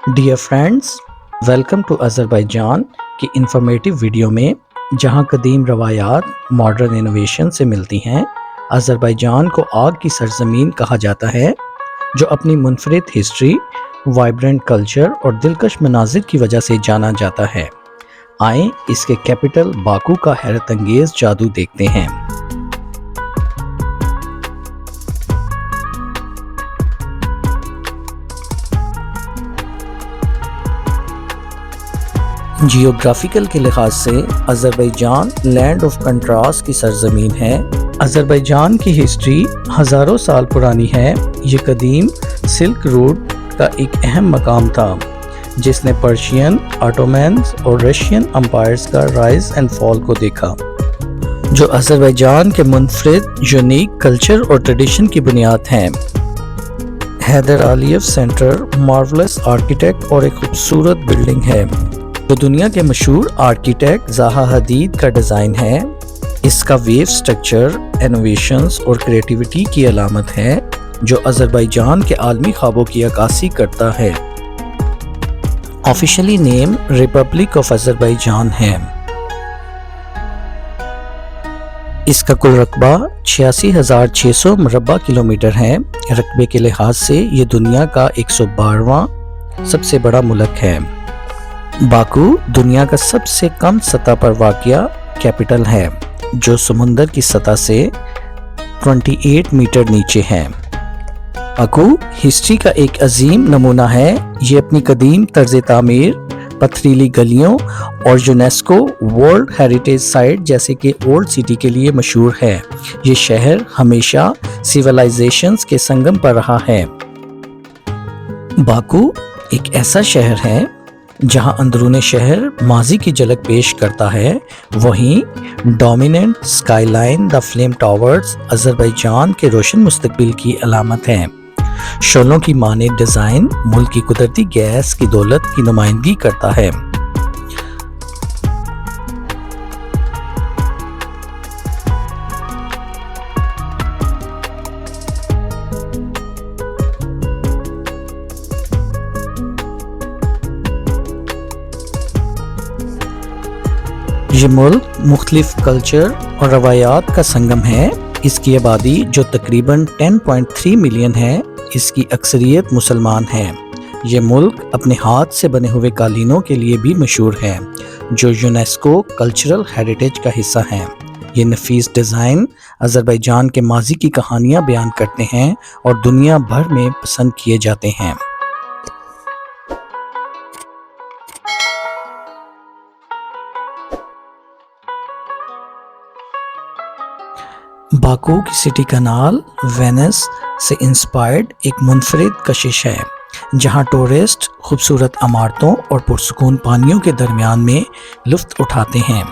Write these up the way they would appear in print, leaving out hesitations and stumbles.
Dear friends, welcome to Azerbaijan کی informative video میں جہاں قدیم روایات ماڈرن انوویشن سے ملتی ہیں۔ آذربائیجان کو آگ کی سرزمین کہا جاتا ہے جو اپنی منفرد ہسٹری، وائبرنٹ کلچر اور دلکش مناظر کی وجہ سے جانا جاتا ہے۔ آئیں اس کے کیپٹل باکو کا حیرت انگیز جادو دیکھتے ہیں۔ جیوگرافیکل کے لحاظ سے آذربائیجان لینڈ آف کنٹراسٹ کی سرزمین ہے۔ آذربائیجان کی ہسٹری ہزاروں سال پرانی ہے۔ یہ قدیم سلک روٹ کا ایک اہم مقام تھا جس نے پرشین، آٹومینز اور رشین امپائرز کا رائز اینڈ فال کو دیکھا، جو آذربائیجان کے منفرد یونیک کلچر اور ٹریڈیشن کی بنیاد ہیں۔ حیدر علیف سینٹر مارولس آرکیٹیکٹ اور ایک خوبصورت بلڈنگ ہے جو دنیا کے مشہور آرکیٹیکٹ زاہا حدید کا ڈیزائن ہے۔ اس کا ویو سٹرکچر انوویشنز اور کریٹیوٹی کی علامت ہے جو آذربائیجان کے عالمی خوابوں کی عکاسی کرتا ہے۔ Officially name republic of Azerbaijan ہے۔ اس کا کل رقبہ 86,600 مربع کلومیٹر ہے۔ رقبے کے لحاظ سے یہ دنیا کا 112واں سب سے بڑا ملک ہے۔ باکو دنیا کا سب سے کم سطح پر واقع کیپٹل ہے جو سمندر کی سطح سے 28 میٹر نیچے ہے۔ باکو ہسٹری کا ایک عظیم نمونہ ہے۔ یہ اپنی قدیم طرز تعمیر، پتھریلی گلیوں اور یونیسکو ورلڈ ہیریٹیج سائٹ جیسے کہ اولڈ سٹی کے لیے مشہور ہے۔ یہ شہر ہمیشہ سیویلائزیشنز کے سنگم پر رہا ہے۔ باکو ایک ایسا شہر ہے جہاں اندرون شہر ماضی کی جھلک پیش کرتا ہے، وہیں ڈومیننٹ اسکائی لائن دا فلیم ٹاورز آذربائیجان کے روشن مستقبل کی علامت ہیں۔ شعلوں کی مانند ڈیزائن ملک کی قدرتی گیس کی دولت کی نمائندگی کرتا ہے۔ یہ ملک مختلف کلچر اور روایات کا سنگم ہے۔ اس کی آبادی جو تقریباً 10.3 ملین ہے، اس کی اکثریت مسلمان ہے۔ یہ ملک اپنے ہاتھ سے بنے ہوئے قالینوں کے لیے بھی مشہور ہے جو یونیسکو کلچرل ہیریٹیج کا حصہ ہیں۔ یہ نفیس ڈیزائن آذربائیجان کے ماضی کی کہانیاں بیان کرتے ہیں اور دنیا بھر میں پسند کیے جاتے ہیں۔ باکو کی سٹی کنال وینس سے انسپائرڈ ایک منفرد کشش ہے جہاں ٹورسٹ خوبصورت عمارتوں اور پرسکون پانیوں کے درمیان میں لطف اٹھاتے ہیں۔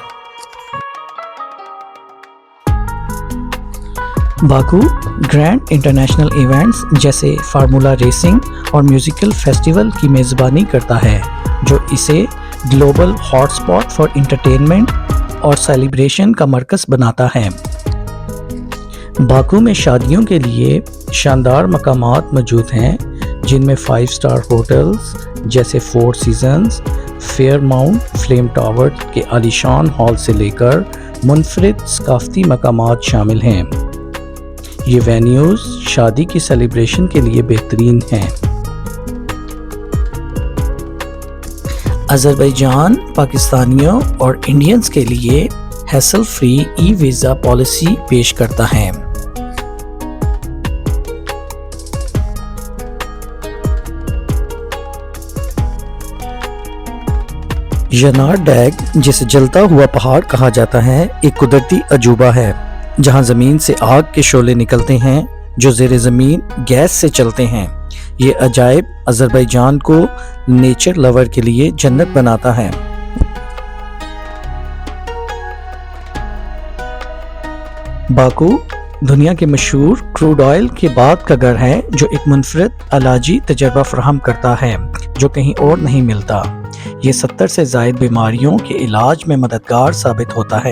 باکو گرینڈ انٹرنیشنل ایونٹس جیسے فارمولا ریسنگ اور میوزیکل فیسٹیول کی میزبانی کرتا ہے جو اسے global hot spot for entertainment اور سیلیبریشن کا مرکز بناتا ہے۔ باکو میں شادیوں کے لیے شاندار مقامات موجود ہیں جن میں 5 اسٹار ہوٹلز جیسے 4 seasons, Fairmont flame tower کے عالیشان ہال سے لے کر منفرد ثقافتی مقامات شامل ہیں۔ یہ وینیوز شادی کی سیلیبریشن کے لیے بہترین ہیں۔ آذربائیجان پاکستانیوں اور انڈینز کے لیے hassle free e visa policy پیش کرتا ہے۔ ینار ڈیگ جسے جلتا ہوا پہاڑ کہا جاتا ہے ایک قدرتی عجوبہ ہے جہاں زمین سے آگ کے شعلے نکلتے ہیں جو زیر زمین گیس سے چلتے ہیں۔ یہ عجائب آذربائیجان کو نیچر لور کے لیے جنت بناتا ہے۔ باکو دنیا کے مشہور کروڈ آئل کے باغ کا گھر ہے جو ایک منفرد علاجی تجربہ فراہم کرتا ہے جو کہیں اور نہیں ملتا۔ یہ 70 سے زائد بیماریوں کے علاج میں مددگار ثابت ہوتا ہے۔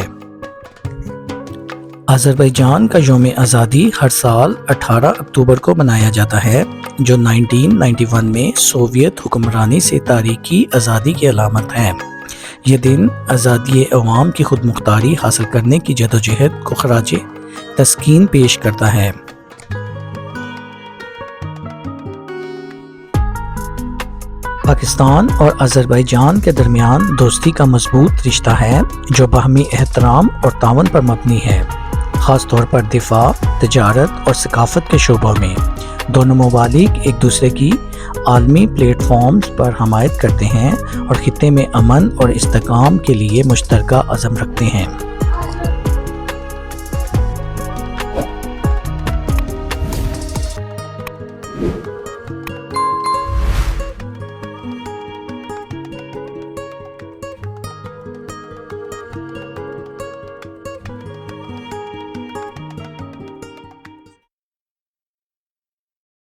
آذربائیجان کا یوم آزادی ہر سال 18 اکتوبر کو منایا جاتا ہے، جو 1991 میں سوویت حکمرانی سے تاریخی آزادی کی علامت ہے۔ یہ دن آزادی عوام کی خود مختاری حاصل کرنے کی جدوجہد کو خراج تسکین پیش کرتا ہے۔ پاکستان اور آذربائیجان کے درمیان دوستی کا مضبوط رشتہ ہے، جو باہمی احترام اور تعاون پر مبنی ہے، خاص طور پر دفاع، تجارت اور ثقافت کے شعبوں میں۔ دونوں ممالک ایک دوسرے کی عالمی پلیٹ فارمز پر حمایت کرتے ہیں اور خطے میں امن اور استحکام کے لیے مشترکہ عزم رکھتے ہیں۔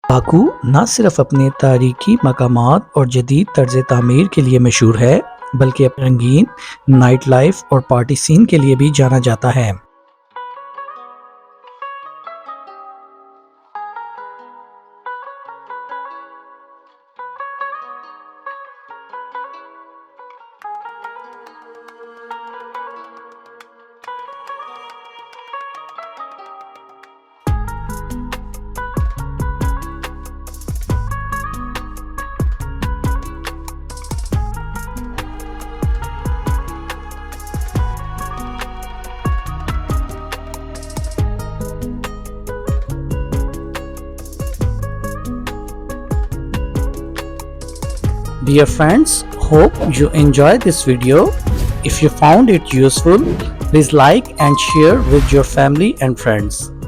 باکو نہ صرف اپنے تاریخی مقامات اور جدید طرز تعمیر کے لیے مشہور ہے، بلکہ اپنے رنگین نائٹ لائف اور پارٹی سین کے لیے بھی جانا جاتا ہے۔ Dear friends, hope you enjoy this video. If you found it useful, please like and share with your family and friends.